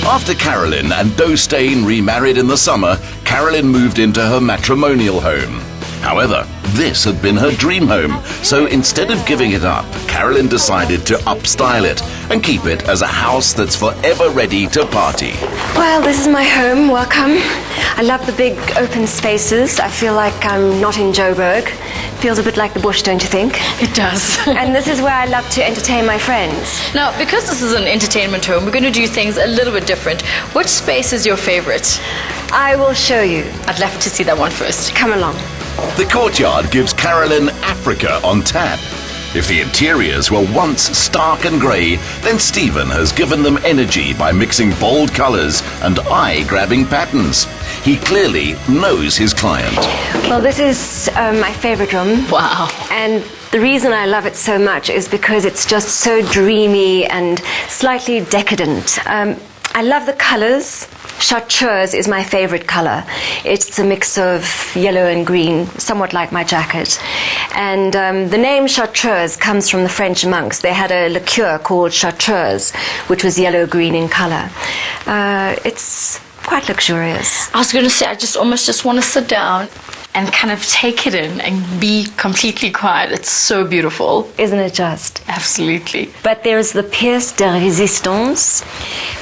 After Carolyn and Steyn remarried in the summer, Carolyn moved into her matrimonial home. However, this had been her dream home, so instead of giving it up, Carolyn decided to upstyle it and keep it as a house that's forever ready to party. Well, this is my home. Welcome. I love the big open spaces. I feel like I'm not in Joburg. Feels a bit like the bush, don't you think? It does. And this is where I love to entertain my friends. Now, because this is an entertainment home, we're going to do things a little bit different. Which space is your favorite? I will show you. I'd love to see that one first. Come along. The courtyard gives Carolyn Africa on tap. If the interiors were once stark and grey, then Stephen has given them energy by mixing bold colours and eye-grabbing patterns. He clearly knows his client. Well, this is my favourite room. Wow. And the reason I love it so much is because it's just so dreamy and slightly decadent. I love the colours. Chartreuse is my favourite colour. It's a mix of yellow and green, somewhat like my jacket. And the name Chartreuse comes from the French monks. They had a liqueur called Chartreuse, which was yellow-green in colour. It's quite luxurious. I was going to say, I almost want to sit down and kind of take it in and be completely quiet. It's so beautiful. Isn't it just? Absolutely. But there's the pièce de résistance,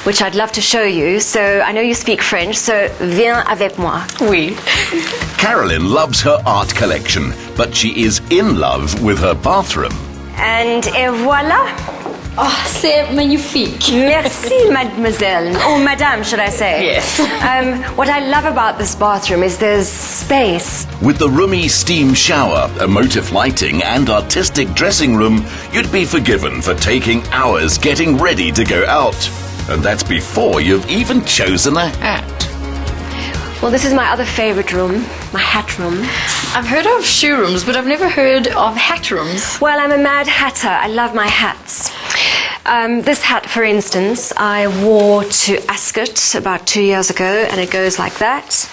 which I'd love to show you. So I know you speak French, so viens avec moi. Oui. Carolyn loves her art collection, but she is in love with her bathroom. And et voilà. Oh, c'est magnifique. Merci, mademoiselle. Or madame, should I say. Yes. What I love about this bathroom is there's space. With the roomy steam shower, emotive lighting and artistic dressing room, you'd be forgiven for taking hours getting ready to go out. And that's before you've even chosen a hat. Well, this is my other favourite room, my hat room. I've heard of shoe rooms, but I've never heard of hat rooms. Well, I'm a mad hatter. I love my hats. This hat, for instance, I wore to Ascot about 2 years ago, and it goes like that.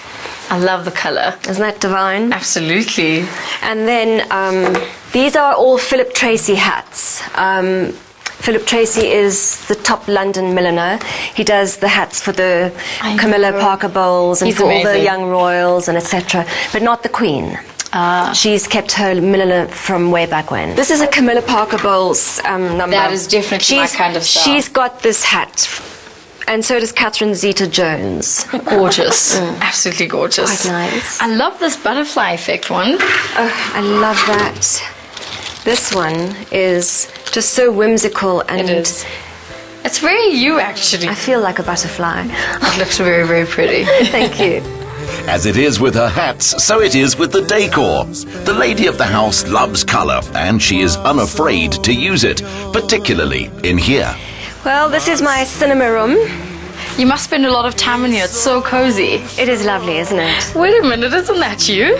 I love the colour. Isn't that divine? Absolutely. And then these are all Philip Tracy hats. Philip Tracy is the top London milliner. He does the hats for the Camilla Parker Bowls and He's for amazing. all the young royals and etc. But not the Queen. She's kept her milliner from way back when. This is a Camilla Parker Bowles number. That is definitely my kind of style. She's got this hat. And so does Catherine Zeta-Jones. Gorgeous. Absolutely gorgeous. Quite nice. I love this butterfly effect one. Oh, I love that. This one is just so whimsical and... It is. It's very you, actually. I feel like a butterfly. It looks very, very pretty. Thank you. As it is with her hats, so it is with the decor. The lady of the house loves colour, and she is unafraid to use it, particularly in here. Well, this is my cinema room. You must spend a lot of time in here. It's so cozy. It is lovely, isn't it? Wait a minute, isn't that you?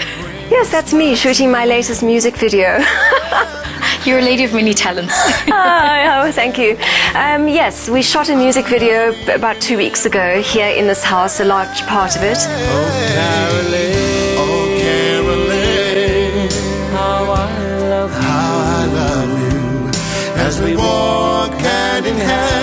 Yes, that's me shooting my latest music video. You're a lady of many talents. Oh, thank you. Yes, we shot a music video about 2 weeks ago here in this house, a large part of it. Oh, Carolyn, how I love you, as we walk hand in hand.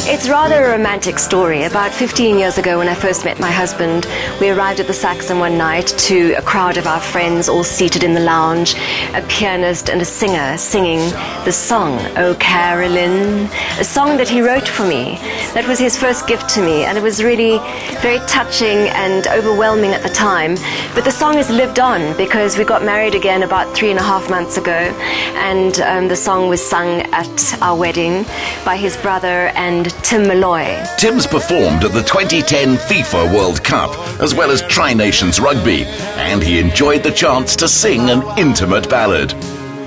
It's rather a romantic story. About 15 years ago, when I first met my husband, we arrived at the Saxon one night to a crowd of our friends all seated in the lounge, a pianist and a singer singing the song, Oh Carolyn, a song that he wrote for me. That was his first gift to me, and it was really very touching and overwhelming at the time. But the song has lived on because we got married again about 3.5 months ago, and the song was sung at our wedding by his brother and Tim Malloy. Tim's performed at the 2010 FIFA World Cup, as well as Tri-Nations Rugby, and he enjoyed the chance to sing an intimate ballad.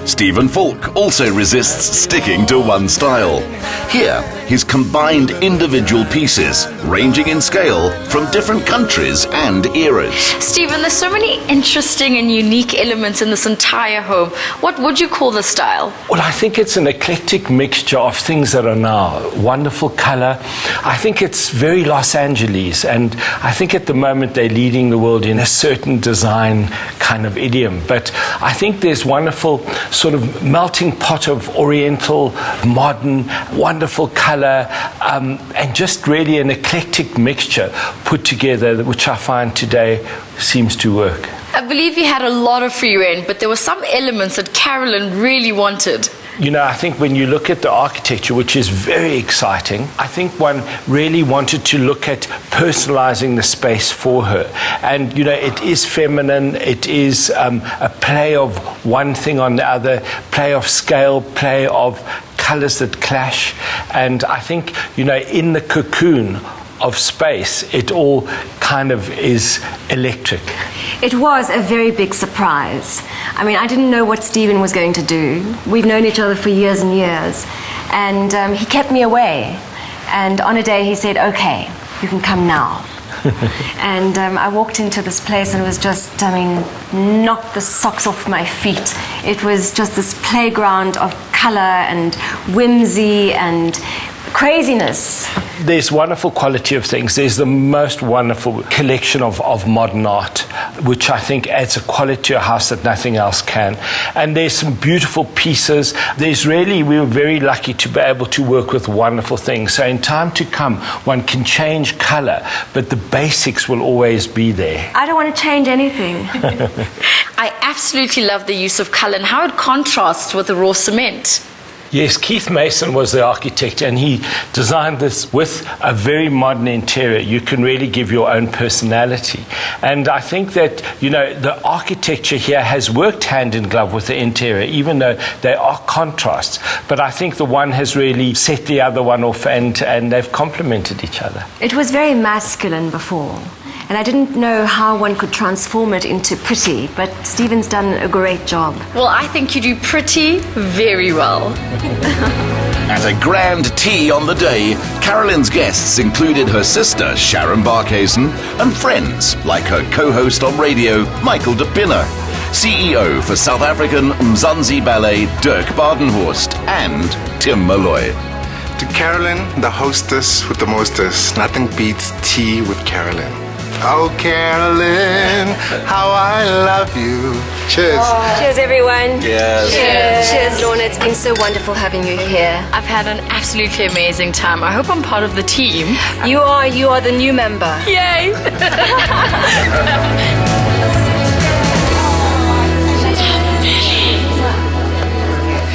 Stephen Falcke also resists sticking to one style. Here, he's combined individual pieces, ranging in scale from different countries and eras. Stephen, there's so many interesting and unique elements in this entire home. What would you call the style? Well, I think it's an eclectic mixture of things that are now wonderful color. I think it's very Los Angeles, and I think at the moment they're leading the world in a certain design kind of idiom. But I think there's wonderful sort of melting pot of Oriental, modern, wonderful colour, and just really an eclectic mixture put together, which I find today seems to work. I believe you had a lot of free reign, but there were some elements that Carolyn really wanted. You know, I think when you look at the architecture, which is very exciting, I think one really wanted to look at personalizing the space for her. And, you know, it is feminine, it is a play of one thing on the other, play of scale, play of colors that clash. And I think, you know, in the cocoon of space, it all kind of is electric. It was a very big surprise. I mean, I didn't know what Stephen was going to do. We've known each other for years and years. And he kept me away. And on a day he said, okay, you can come now. And I walked into this place and it was just, I mean, knocked the socks off my feet. It was just this playground of color and whimsy and craziness. There's wonderful quality of things. There's the most wonderful collection of modern art, which I think adds a quality to a house that nothing else can. And there's some beautiful pieces. We were very lucky to be able to work with wonderful things. So in time to come, one can change color, but the basics will always be there. I don't want to change anything. I absolutely love the use of color and how it contrasts with the raw cement. Yes, Keith Mason was the architect, and he designed this with a very modern interior. You can really give your own personality. And I think that, you know, the architecture here has worked hand in glove with the interior, even though they are contrasts. But I think the one has really set the other one off, and they've complemented each other. It was very masculine before. And I didn't know how one could transform it into pretty, but Stephen's done a great job. Well, I think you do pretty very well. At a grand tea on the day, Carolyn's guests included her sister, Sharon Barkhuizen, and friends like her co-host on radio, Michael de Pinner, CEO for South African Mzansi Ballet, Dirk Badenhorst, and Tim Malloy. To Carolyn, the hostess with the mostest, nothing beats tea with Carolyn. Oh, Carolyn, how I love you. Cheers. Cheers, everyone. Yes. Cheers. Cheers, Lorna. It's been so wonderful having you here. I've had an absolutely amazing time. I hope I'm part of the team. You are the new member. Yay!